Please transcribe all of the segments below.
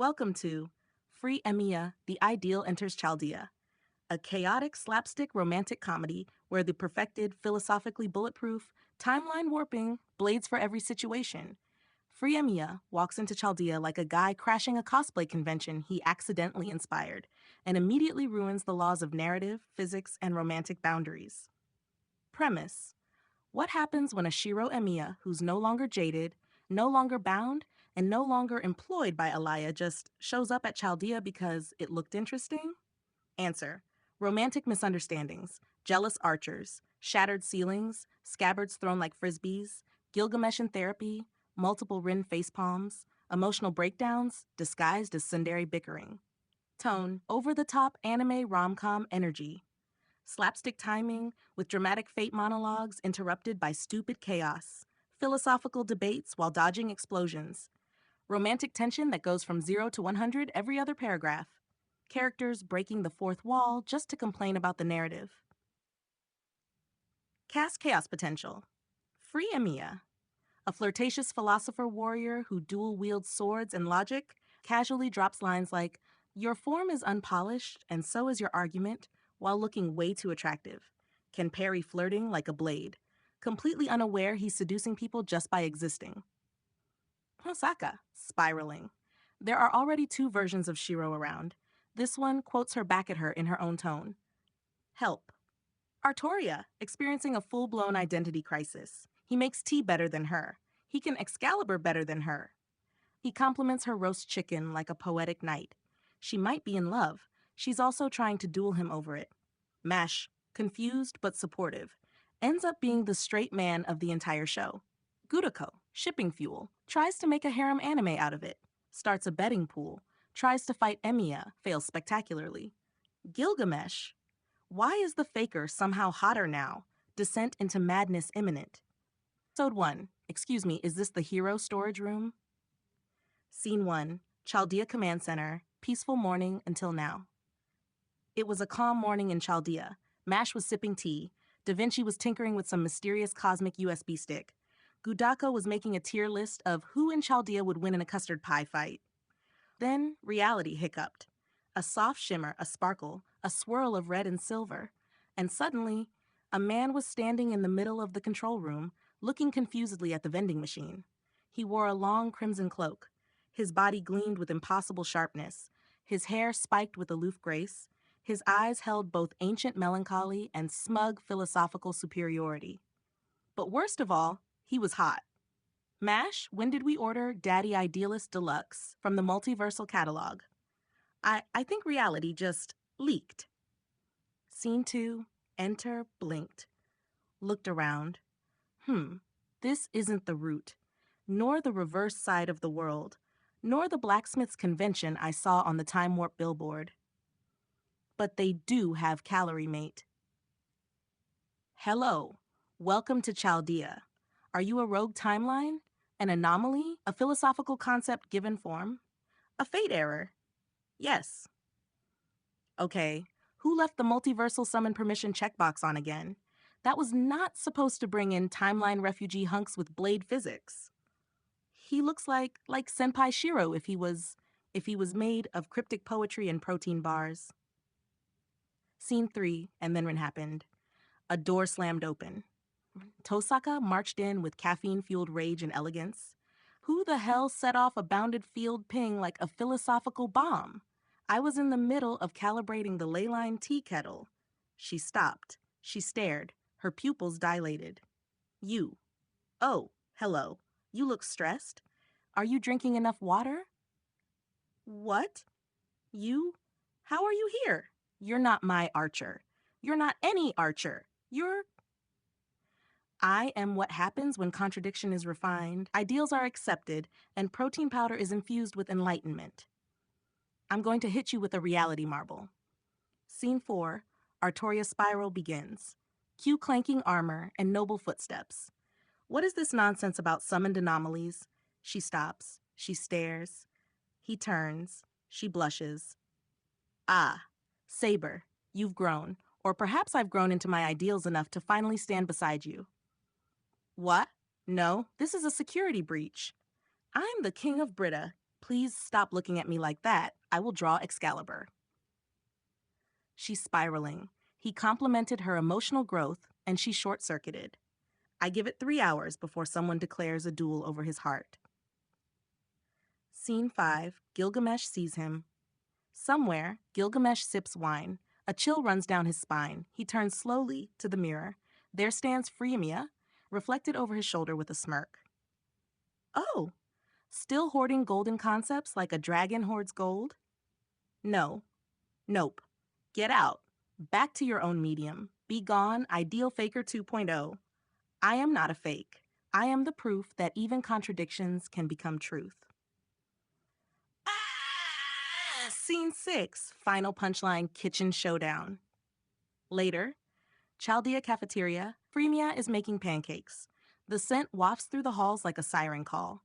Welcome to Free Emiya, The Ideal Enters Chaldea, a chaotic slapstick romantic comedy where the perfected, philosophically bulletproof, timeline warping blades for every situation. Free Emiya walks into Chaldea like a guy crashing a cosplay convention he accidentally inspired and immediately ruins the laws of narrative, physics, and romantic boundaries. Premise: what happens when a Shiro Emiya who's no longer jaded, no longer bound, and no longer employed by Alaya just shows up at Chaldea because it looked interesting? Answer: romantic misunderstandings, jealous archers, shattered ceilings, scabbards thrown like frisbees, Gilgamesh in therapy, multiple Rin facepalms, emotional breakdowns disguised as tsundere bickering. Tone: over-the-top anime rom-com energy. Slapstick timing with dramatic fate monologues interrupted by stupid chaos. Philosophical debates while dodging explosions. Romantic tension that goes from 0 to 100 every other paragraph. Characters breaking the fourth wall just to complain about the narrative. Cast chaos potential. Free Emiya, a flirtatious philosopher warrior who dual wields swords and logic, casually drops lines like, "Your form is unpolished, and so is your argument," while looking way too attractive. Can parry flirting like a blade, completely unaware he's seducing people just by existing. Hosaka, spiraling. There are already two versions of Shiro around. This one quotes her back at her in her own tone. Help. Artoria, experiencing a full-blown identity crisis. He makes tea better than her. He can Excalibur better than her. He compliments her roast chicken like a poetic knight. She might be in love. She's also trying to duel him over it. Mash, confused but supportive, ends up being the straight man of the entire show. Gudako, shipping fuel, tries to make a harem anime out of it. Starts a betting pool. Tries to fight Emiya, fails spectacularly. Gilgamesh, why is the faker somehow hotter now? Descent into madness imminent. Episode 1. Excuse me, is this the hero storage room? Scene 1. Chaldea Command Center. Peaceful morning until now. It was a calm morning in Chaldea. Mash was sipping tea. Da Vinci was tinkering with some mysterious cosmic USB stick. Gudako was making a tier list of who in Chaldea would win in a custard pie fight. Then reality hiccuped. A soft shimmer, a sparkle, a swirl of red and silver. And suddenly, a man was standing in the middle of the control room, looking confusedly at the vending machine. He wore a long crimson cloak. His body gleamed with impossible sharpness. His hair spiked with aloof grace. His eyes held both ancient melancholy and smug philosophical superiority. But worst of all, he was hot. Mash, when did we order Daddy Idealist Deluxe from the Multiversal catalog? I think reality just leaked. Scene 2, enter, blinked. Looked around. This isn't the route, nor the reverse side of the world, nor the blacksmith's convention I saw on the Time Warp billboard. But they do have Calorie Mate. Hello, welcome to Chaldea. Are you a rogue timeline? An anomaly? A philosophical concept given form? A fate error? Yes. Okay, who left the multiversal summon permission checkbox on again? That was not supposed to bring in timeline refugee hunks with blade physics. He looks like Senpai Shiro if he was made of cryptic poetry and protein bars. Scene 3, and then it happened. A door slammed open. Tosaka marched in with caffeine-fueled rage and elegance. Who the hell set off a bounded field ping like a philosophical bomb? I was in the middle of calibrating the leyline tea kettle. She stopped. She stared. Her pupils dilated. You. Oh, hello. You look stressed. Are you drinking enough water? What? You? How are you here? You're not my archer. You're not any archer. I am what happens when contradiction is refined, ideals are accepted, and protein powder is infused with enlightenment. I'm going to hit you with a reality marble. Scene 4, Artoria's spiral begins. Cue clanking armor and noble footsteps. What is this nonsense about summoned anomalies? She stops. She stares. He turns. She blushes. Ah, Saber, you've grown. Or perhaps I've grown into my ideals enough to finally stand beside you. What? No, this is a security breach. I'm the king of Britta. Please stop looking at me like that. I will draw Excalibur. She's spiraling. He complimented her emotional growth, and she short-circuited. I give it 3 hours before someone declares a duel over his heart. Scene 5. Gilgamesh sees him. Somewhere, Gilgamesh sips wine. A chill runs down his spine. He turns slowly to the mirror. There stands Emiya, reflected over his shoulder with a smirk. Oh, still hoarding golden concepts like a dragon hoards gold? No. Nope. Get out. Back to your own medium. Be gone, ideal faker 2.0. I am not a fake. I am the proof that even contradictions can become truth. Scene 6. Final punchline kitchen showdown. Later, Chaldea cafeteria, Emiya is making pancakes. The scent wafts through the halls like a siren call.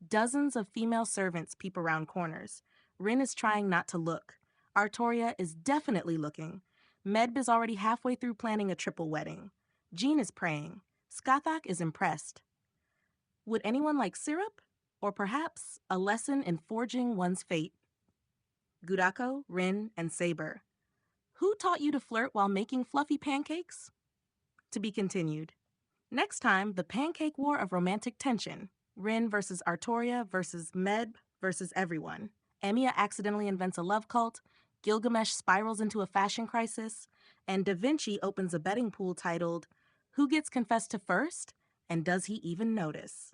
Dozens of female servants peep around corners. Rin is trying not to look. Artoria is definitely looking. Medb is already halfway through planning a triple wedding. Jean is praying. Skathak is impressed. Would anyone like syrup? Or perhaps a lesson in forging one's fate? Gudako, Rin, and Saber. Who taught you to flirt while making fluffy pancakes? To be continued. Next time, the pancake war of romantic tension. Rin versus Artoria versus Medb versus everyone. Emiya accidentally invents a love cult. Gilgamesh spirals into a fashion crisis. And Da Vinci opens a betting pool titled, Who Gets Confessed to First? And Does He Even Notice?